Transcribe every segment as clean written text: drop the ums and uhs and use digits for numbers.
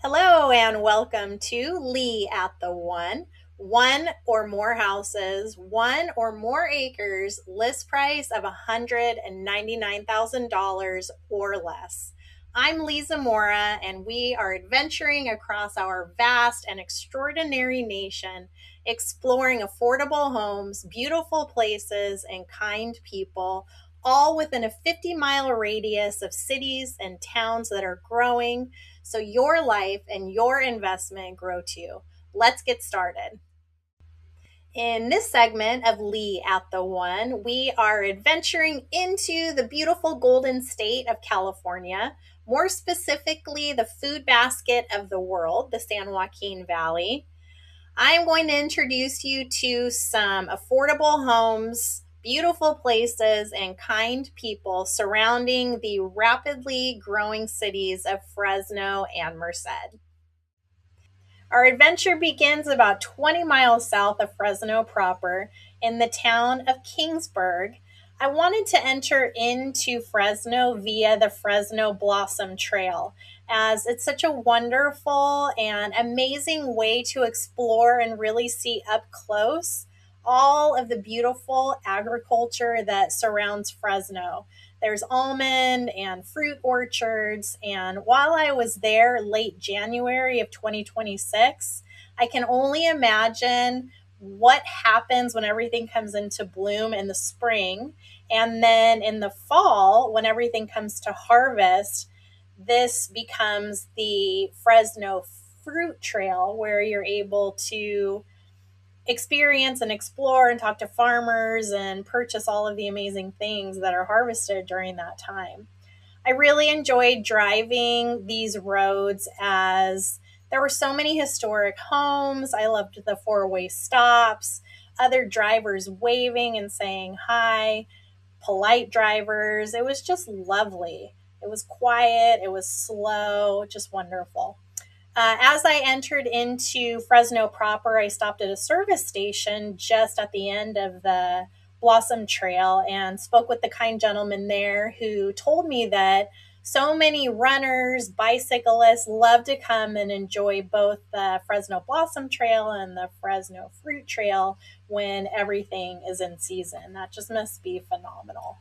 Hello and welcome to Leigh at the One. One or more houses, one or more acres, list price of $199,000 or less. I'm Leigh Zamora, and we are adventuring across our vast and extraordinary nation, exploring affordable homes, beautiful places, and kind people, all within a 50-mile radius of cities and towns that are growing so your life and your investment grow too. Let's get started. In this segment of Leigh at the One, we are adventuring into the beautiful Golden State of California, more specifically, the food basket of the world, the San Joaquin Valley. I'm going to introduce you to some affordable homes, beautiful places, and kind people surrounding the rapidly growing cities of Fresno and Merced. Our adventure begins about 20 miles south of Fresno proper in the town of Kingsburg. I wanted to enter into Fresno via the Fresno Blossom Trail, as it's such a wonderful and amazing way to explore and really see up close all of the beautiful agriculture that surrounds Fresno. There's almond and fruit orchards. And while I was there late January of 2026, I can only imagine what happens when everything comes into bloom in the spring. And then in the fall, when everything comes to harvest, this becomes the Fresno Fruit Trail where you're able to experience and explore and talk to farmers and purchase all of the amazing things that are harvested during that time. I really enjoyed driving these roads as there were so many historic homes. I loved the four-way stops, other drivers waving and saying hi, polite drivers. It was just lovely. It was quiet, it was slow, just wonderful. As I entered into Fresno proper, I stopped at a service station just at the end of the Blossom Trail and spoke with the kind gentleman there who told me that so many runners, bicyclists love to come and enjoy both the Fresno Blossom Trail and the Fresno Fruit Trail when everything is in season. That just must be phenomenal.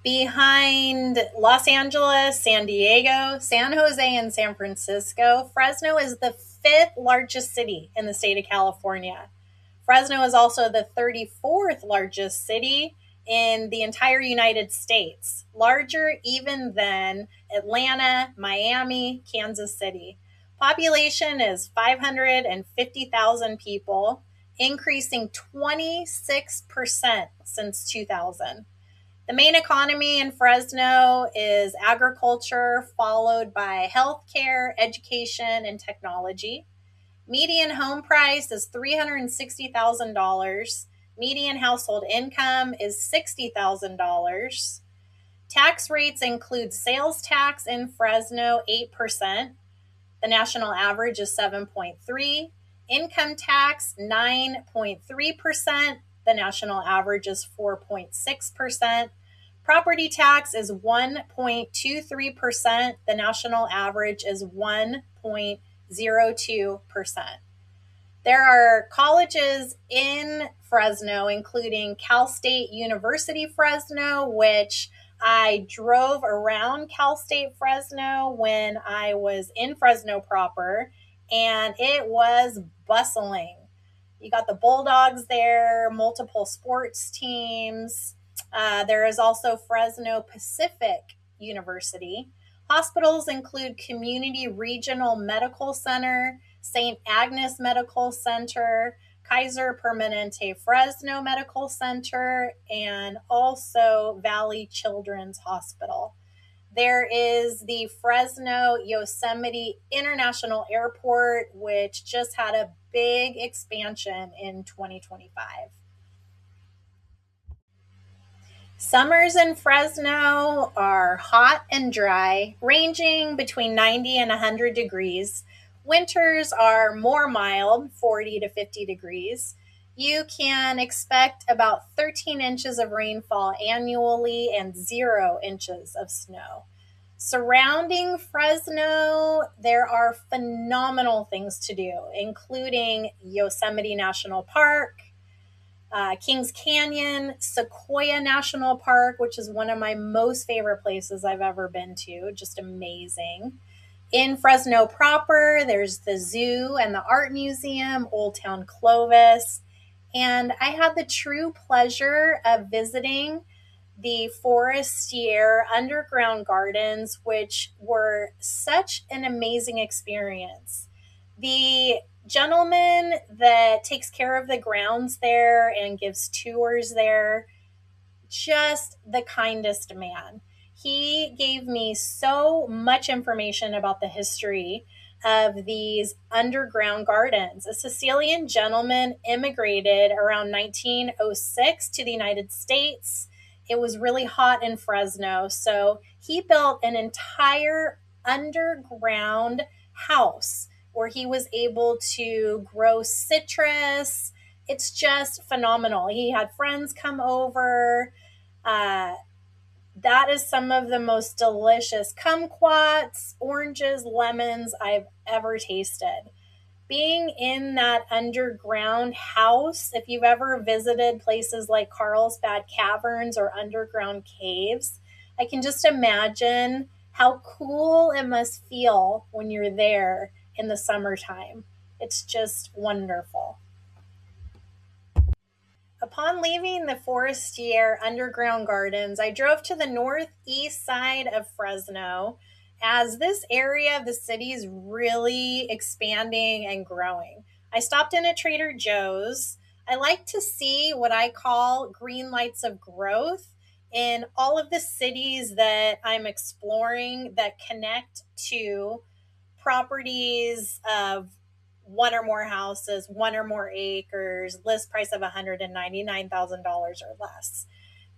Behind Los Angeles, San Diego, San Jose, and San Francisco, Fresno is the fifth largest city in the state of California. Fresno is also the 34th largest city in the entire United States, larger even than Atlanta, Miami, Kansas City. Population is 550,000 people, increasing 26% since 2000. The main economy in Fresno is agriculture, followed by healthcare, education, and technology. Median home price is $360,000. Median household income is $60,000. Tax rates include sales tax in Fresno, 8%. The national average is 7.3. Income tax, 9.3%. The national average is 4.6%. Property tax is 1.23%. The national average is 1.02%. There are colleges in Fresno, including Cal State University Fresno, which I drove around Cal State Fresno when I was in Fresno proper, and it was bustling. You got the Bulldogs there, multiple sports teams. There is also Fresno Pacific University. Hospitals include Community Regional Medical Center, St. Agnes Medical Center, Kaiser Permanente Fresno Medical Center, and also Valley Children's Hospital. There is the Fresno Yosemite International Airport, which just had a big expansion in 2025. Summers in Fresno are hot and dry, ranging between 90 and 100 degrees. Winters are more mild, 40 to 50 degrees. You can expect about 13 inches of rainfall annually and 0 inches of snow. Surrounding Fresno, there are phenomenal things to do, including Yosemite National Park, Kings Canyon, Sequoia National Park, which is one of my most favorite places I've ever been to. Just amazing. In Fresno proper, there's the zoo and the art museum, Old Town Clovis. And I had the true pleasure of visiting the Forestier Underground Gardens, which were such an amazing experience. The gentleman that takes care of the grounds there and gives tours there, just the kindest man. He gave me so much information about the history of these underground gardens. A Sicilian gentleman immigrated around 1906 to the United States. It was really hot in Fresno, so he built an entire underground house where he was able to grow citrus. It's just phenomenal. He had friends come over. uh, that is some of the most delicious kumquats, oranges, lemons I've ever tasted. Being in that underground house, if you've ever visited places like Carlsbad Caverns or underground caves, I can just imagine how cool it must feel when you're there in the summertime. It's just wonderful. Upon leaving the Forestier Underground Gardens, I drove to the northeast side of Fresno as this area of the city is really expanding and growing. I stopped in at Trader Joe's. I like to see what I call green lights of growth in all of the cities that I'm exploring that connect to properties of one or more houses, one or more acres, list price of $199,000 or less.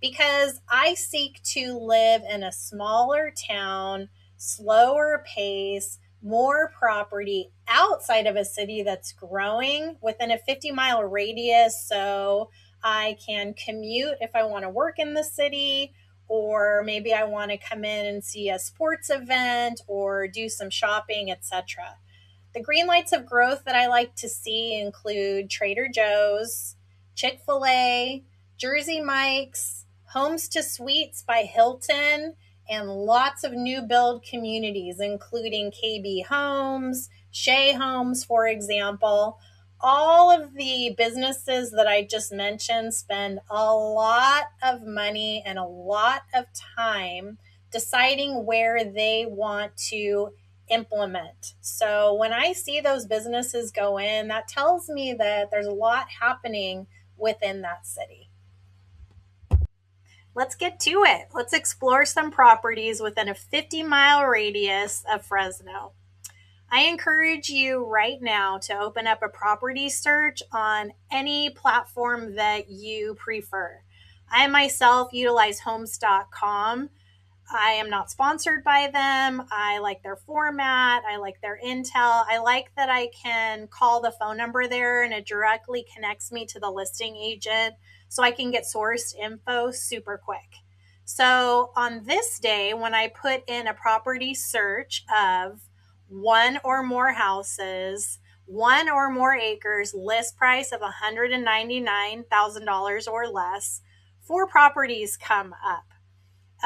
Because I seek to live in a smaller town, slower pace, more property outside of a city that's growing within a 50-mile radius, so I can commute if I want to work in the city, or maybe I want to come in and see a sports event or do some shopping, etc. The green lights of growth that I like to see include Trader Joe's, Chick-fil-A, Jersey Mike's, Homes to Suites by Hilton, and lots of new build communities, including KB Homes, Shea Homes, for example. All of the businesses that I just mentioned spend a lot of money and a lot of time deciding where they want to implement. So when I see those businesses go in, that tells me that there's a lot happening within that city. Let's get to it. Let's explore some properties within a 50-mile radius of Fresno. I encourage you right now to open up a property search on any platform that you prefer. I myself utilize homes.com. I am not sponsored by them. I like their format. I like their intel. I like that I can call the phone number there and it directly connects me to the listing agent so I can get sourced info super quick. So on this day, when I put in a property search of one or more houses, one or more acres, list price of $199,000 or less, 4 properties come up.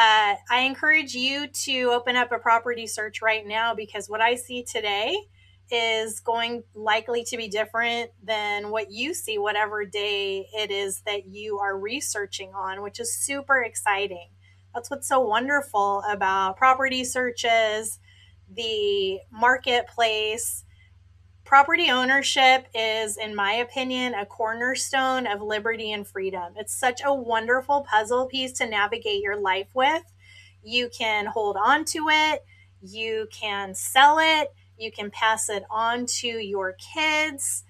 I encourage you to open up a property search right now because what I see today is going likely to be different than what you see whatever day it is that you are researching on, which is super exciting. That's what's so wonderful about property searches, the marketplace. Property ownership is, in my opinion, a cornerstone of liberty and freedom. It's such a wonderful puzzle piece to navigate your life with. You can hold on to it, you can sell it, you can pass it on to your kids.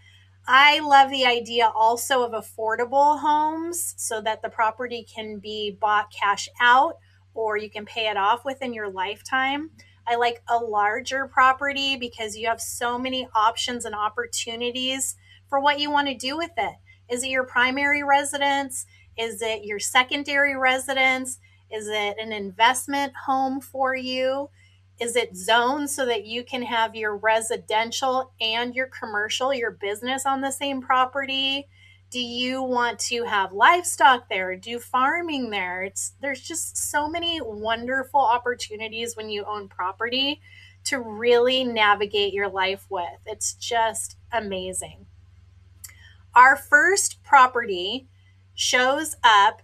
I love the idea also of affordable homes so that the property can be bought cash out or you can pay it off within your lifetime. I like a larger property because you have so many options and opportunities for what you want to do with it. Is it your primary residence? Is it your secondary residence? Is it an investment home for you? Is it zoned so that you can have your residential and your commercial, your business on the same property? Do you want to have livestock there? Do farming there? There's just so many wonderful opportunities when you own property to really navigate your life with. It's just amazing. Our first property shows up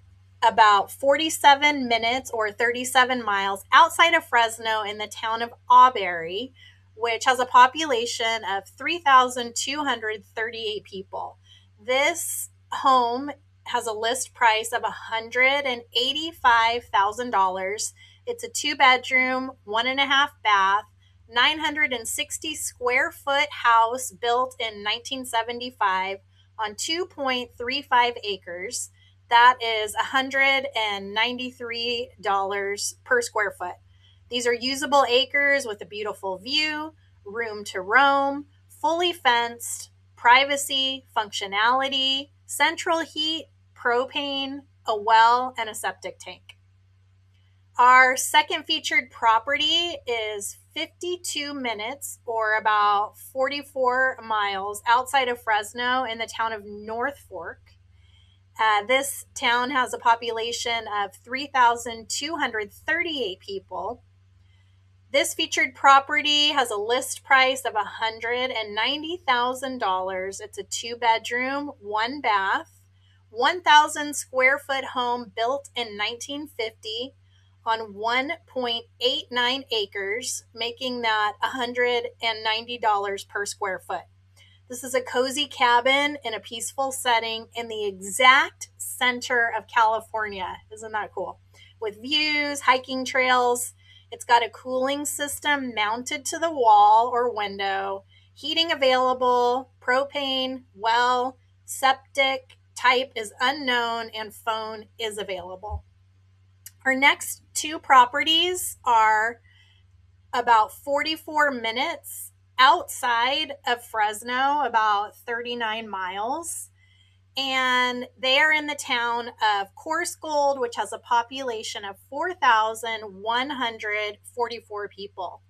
about 47 minutes or 37 miles outside of Fresno in the town of Auberry, which has a population of 3,238 people. This home has a list price of $185,000. It's a 2-bedroom, 1.5 bath, 960 square foot house built in 1975 on 2.35 acres. That is $193 per square foot. These are usable acres with a beautiful view, room to roam, fully fenced, privacy, functionality, central heat, propane, a well, and a septic tank. Our second featured property is 52 minutes or about 44 miles outside of Fresno in the town of North Fork. This town has a population of 3,238 people. This featured property has a list price of $190,000. It's a 2-bedroom, 1-bath, 1,000 square foot home built in 1950 on 1.89 acres, making that $190 per square foot. This is a cozy cabin in a peaceful setting in the exact center of California. Isn't that cool? With views, hiking trails. It's got a cooling system mounted to the wall or window, heating available, propane, well, septic type is unknown, and phone is available. Our next two properties are about 44 minutes outside of Fresno, about 39 miles. And they are in the town of Coarse Gold, which has a population of 4,144 people.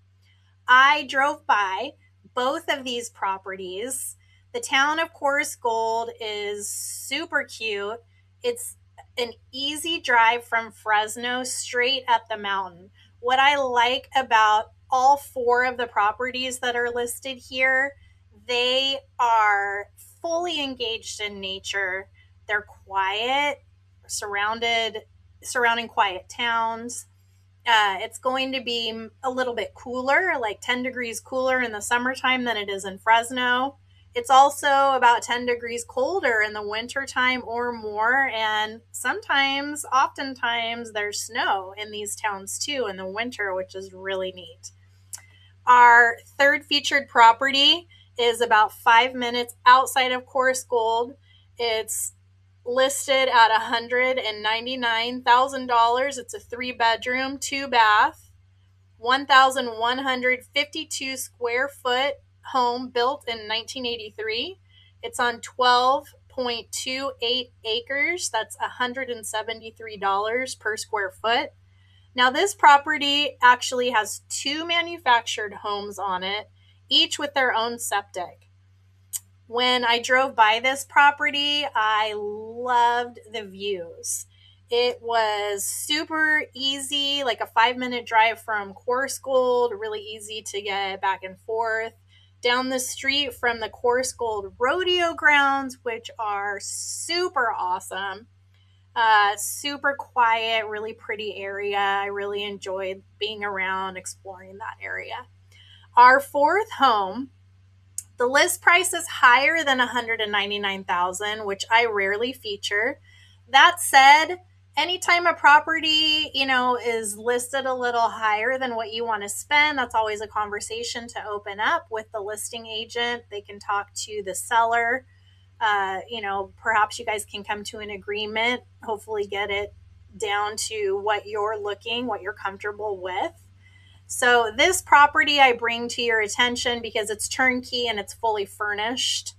I drove by both of these properties. The town of Coarse Gold is super cute. It's an easy drive from Fresno straight up the mountain. What I like about all four of the properties that are listed here, they are fully engaged in nature. They're quiet, surrounding quiet towns. It's going to be a little bit cooler, like 10 degrees cooler in the summertime than it is in Fresno. It's also about 10 degrees colder in the wintertime or more. And oftentimes, there's snow in these towns too in the winter, which is really neat. Our third featured property is about 5 minutes outside of Coarse Gold. It's listed at $199,000. It's a 3-bedroom, 2-bath, 1,152 square foot home built in 1983. It's on 12.28 acres. That's $173 per square foot. Now, this property actually has 2 manufactured homes on it, each with their own septic. When I drove by this property, I loved the views. It was super easy, like a 5-minute drive from Coarse Gold, really easy to get back and forth. Down the street from the Coarse Gold rodeo grounds, which are super awesome. Super quiet, really pretty area. I really enjoyed being around, exploring that area. Our fourth home, the list price is higher than $199,000, which I rarely feature. That said, anytime a property, is listed a little higher than what you want to spend, that's always a conversation to open up with the listing agent. They can talk to the seller. Perhaps you guys can come to an agreement, hopefully get it down to what you're comfortable with. So this property I bring to your attention because it's turnkey and it's fully furnished.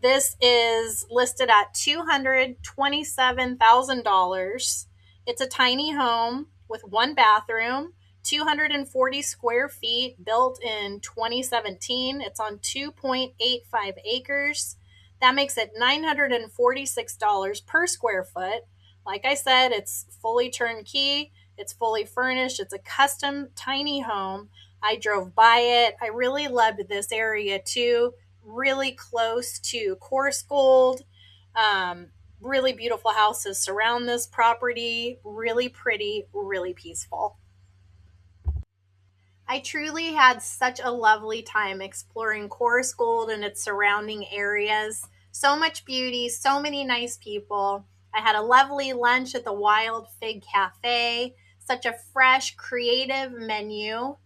This is listed at $227,000. It's a tiny home with one bathroom, 240 square feet, built in 2017. It's on 2.85 acres. That makes it $946 per square foot. Like I said, it's fully turnkey, it's fully furnished, it's a custom tiny home. I drove by it. I really loved this area too. Really close to coarse gold. Um, Really beautiful houses surround this property. Really pretty, really peaceful. I truly had such a lovely time exploring Chorus Gold and its surrounding areas. So much beauty, so many nice people. I had a lovely lunch at the Wild Fig Cafe, such a fresh, creative menu.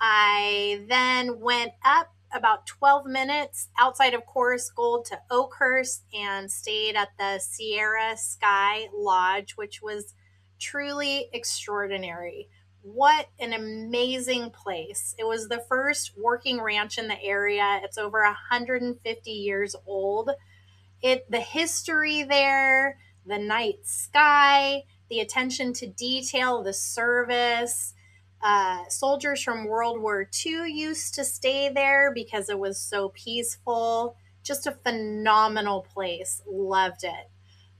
I then went up about 12 minutes outside of Chorus Gold to Oakhurst and stayed at the Sierra Sky Lodge, which was truly extraordinary. What an amazing place. It was the first working ranch in the area. It's over 150 years old. The history there, the night sky, the attention to detail, the service. Soldiers from World War II used to stay there because it was so peaceful. Just a phenomenal place. Loved it.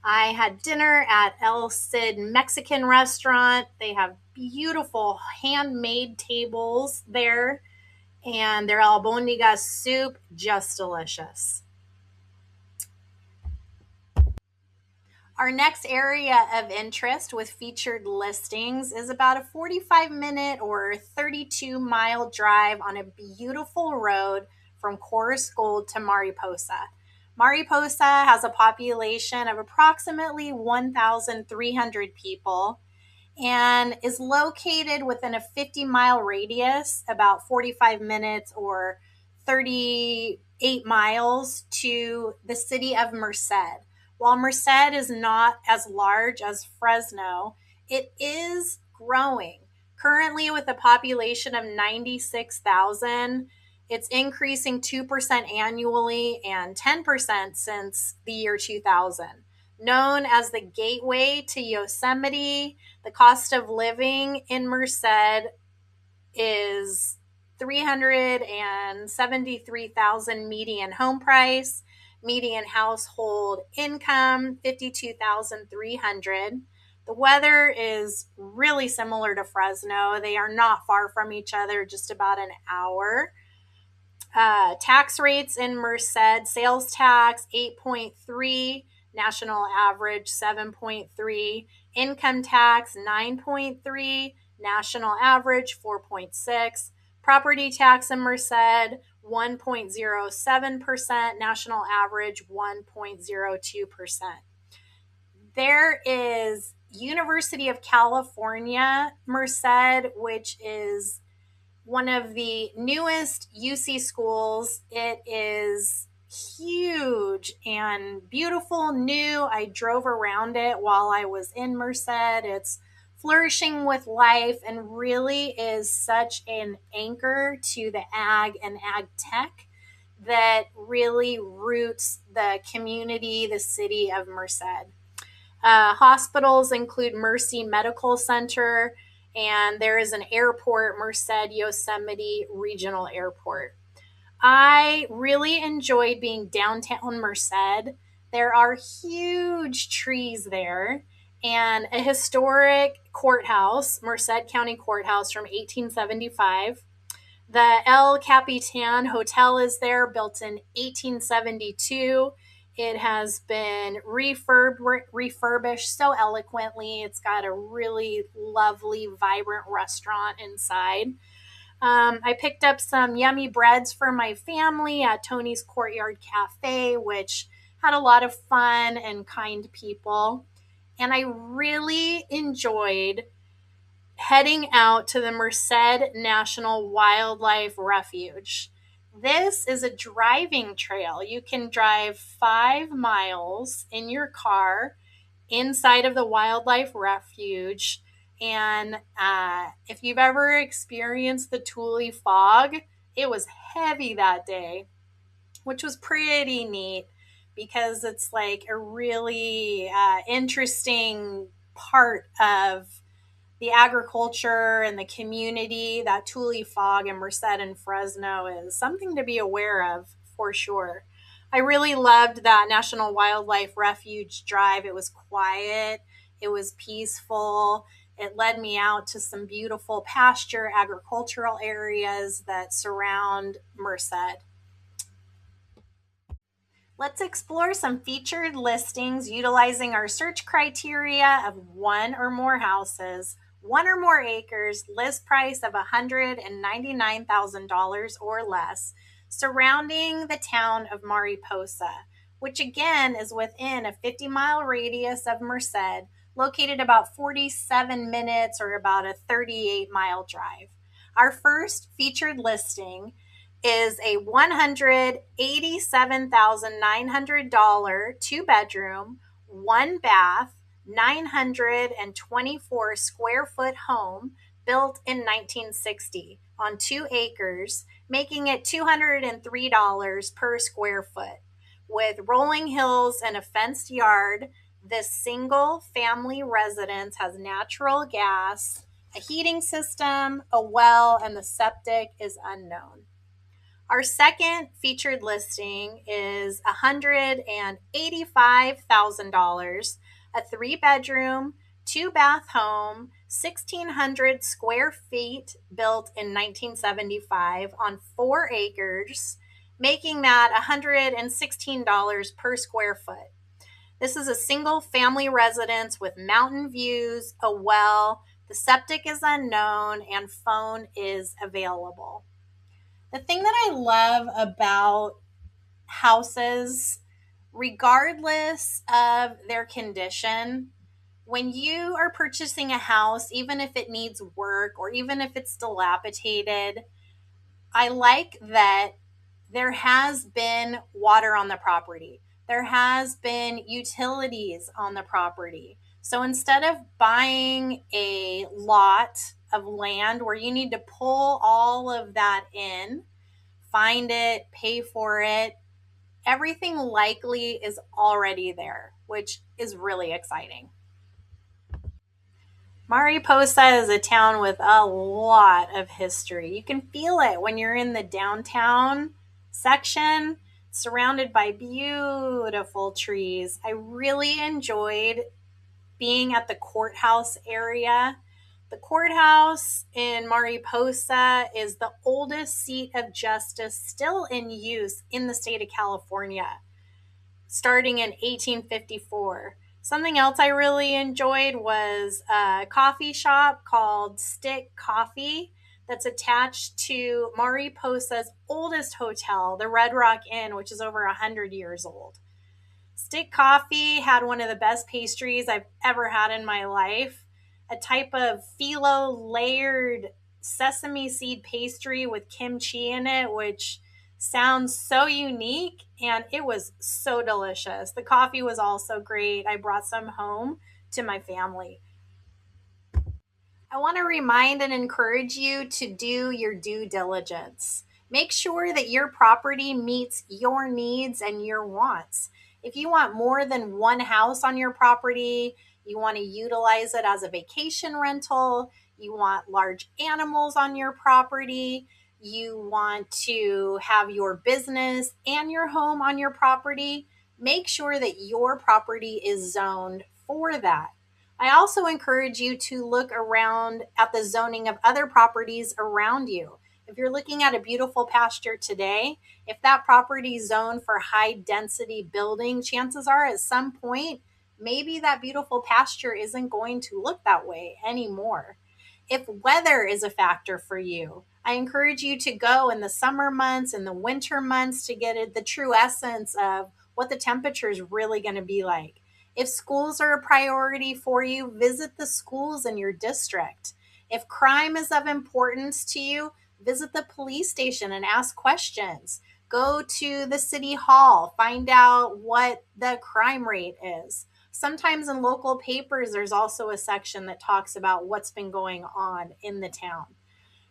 I had dinner at El Cid Mexican restaurant. They have beautiful handmade tables there, and their albondiga soup, just delicious. Our next area of interest with featured listings is about a 45-minute or 32-mile drive on a beautiful road from Chorus Gold to Mariposa. Mariposa has a population of approximately 1,300 people and is located within a 50-mile radius, about 45 minutes or 38 miles to the city of Merced. While Merced is not as large as Fresno, it is growing. Currently, with a population of 96,000, it's increasing 2% annually and 10% since the year 2000. Known as the gateway to Yosemite, the cost of living in Merced is 373,000 median home price, median household income 52,300. The weather is really similar to Fresno. They are not far from each other, just about an hour. Tax rates in Merced: sales tax 8.3, national average 7.3, income tax 9.3, national average 4.6, property tax in Merced 1.07%, national average 1.02%. There is University of California Merced, which is one of the newest UC schools. It is huge and beautiful, new. I drove around it while I was in Merced. It's flourishing with life and really is such an anchor to the ag and ag tech that really roots the community, the city of Merced. Hospitals include Mercy Medical Center, and there is an airport, Merced Yosemite Regional Airport. I really enjoyed being downtown Merced. There are huge trees there and a historic courthouse, Merced County Courthouse from 1875. The El Capitan Hotel is there, built in 1872. It has been refurbished so eloquently. It's got a really lovely, vibrant restaurant inside. I picked up some yummy breads for my family at Tony's Courtyard Cafe, which had a lot of fun and kind people. And I really enjoyed heading out to the Merced National Wildlife Refuge. This is a driving trail. You can drive 5 miles in your car inside of the wildlife refuge. And if you've ever experienced the Thule fog, it was heavy that day, which was pretty neat because it's like a really interesting part of the agriculture and the community. That Tule fog in Merced and Fresno is something to be aware of for sure. I really loved that National Wildlife Refuge drive. It was quiet, it was peaceful. It led me out to some beautiful pasture agricultural areas that surround Merced. Let's explore some featured listings utilizing our search criteria of one or more houses, one or more acres, list price of $199,000 or less, surrounding the town of Mariposa, which again is within a 50-mile radius of Merced, located about 47 minutes or about a 38-mile drive. Our first featured listing is a $187,900 two-bedroom, one bath, 924 square foot home built in 1960 on 2 acres, making it $203 per square foot. With rolling hills and a fenced yard, this single family residence has natural gas, a heating system, a well, and the septic is unknown. Our second featured listing is $185,000, a 3-bedroom, 2-bath home, 1,600 square feet, built in 1975 on 4 acres, making that $116 per square foot. This is a single family residence with mountain views, a well, the septic is unknown, and phone is available. The thing that I love about houses, regardless of their condition, when you are purchasing a house, even if it needs work or even if it's dilapidated, I like that there has been water on the property. There has been utilities on the property. So instead of buying a lot of land where you need to pull all of that in, find it, pay for it, everything likely is already there, which is really exciting. Mariposa is a town with a lot of history. You can feel it when you're in the downtown section, surrounded by beautiful trees. I really enjoyed being at the courthouse area. The courthouse in Mariposa is the oldest seat of justice still in use in the state of California, starting in 1854. Something else I really enjoyed was a coffee shop called Stick Coffee that's attached to Mariposa's oldest hotel, the Red Rock Inn, which is over 100 years old. Stick Coffee had one of the best pastries I've ever had in my life, a type of phyllo layered sesame seed pastry with kimchi in it, which sounds so unique, and it was so delicious. The coffee was also great. I brought some home to my family. I want to remind and encourage you to do your due diligence. Make sure that your property meets your needs and your wants. If you want more than one house on your property, you want to utilize it as a vacation rental, you want large animals on your property, you want to have your business and your home on your property, make sure that your property is zoned for that. I also encourage you to look around at the zoning of other properties around you. If you're looking at a beautiful pasture today, if that property is zoned for high density building, chances are at some point, maybe that beautiful pasture isn't going to look that way anymore. If weather is a factor for you, I encourage you to go in the summer months and the winter months to get the true essence of what the temperature is really going to be like. If schools are a priority for you, visit the schools in your district. If crime is of importance to you, visit the police station and ask questions. Go to the city hall, find out what the crime rate is. Sometimes in local papers, there's also a section that talks about what's been going on in the town.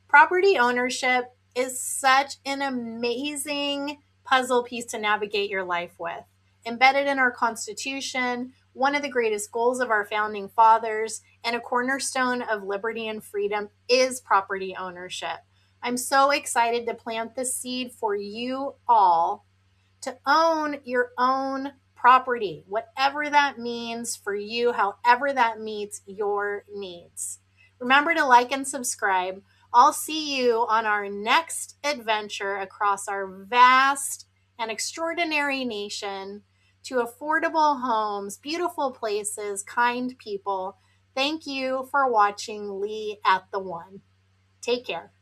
Property ownership is such an amazing puzzle piece to navigate your life with. Embedded in our Constitution, one of the greatest goals of our founding fathers and a cornerstone of liberty and freedom is property ownership. I'm so excited to plant the seed for you all to own your own property, whatever that means for you, however that meets your needs. Remember to like and subscribe. I'll see you on our next adventure across our vast and extraordinary nation to affordable homes, beautiful places, kind people. Thank you for watching Leigh at the One. Take care.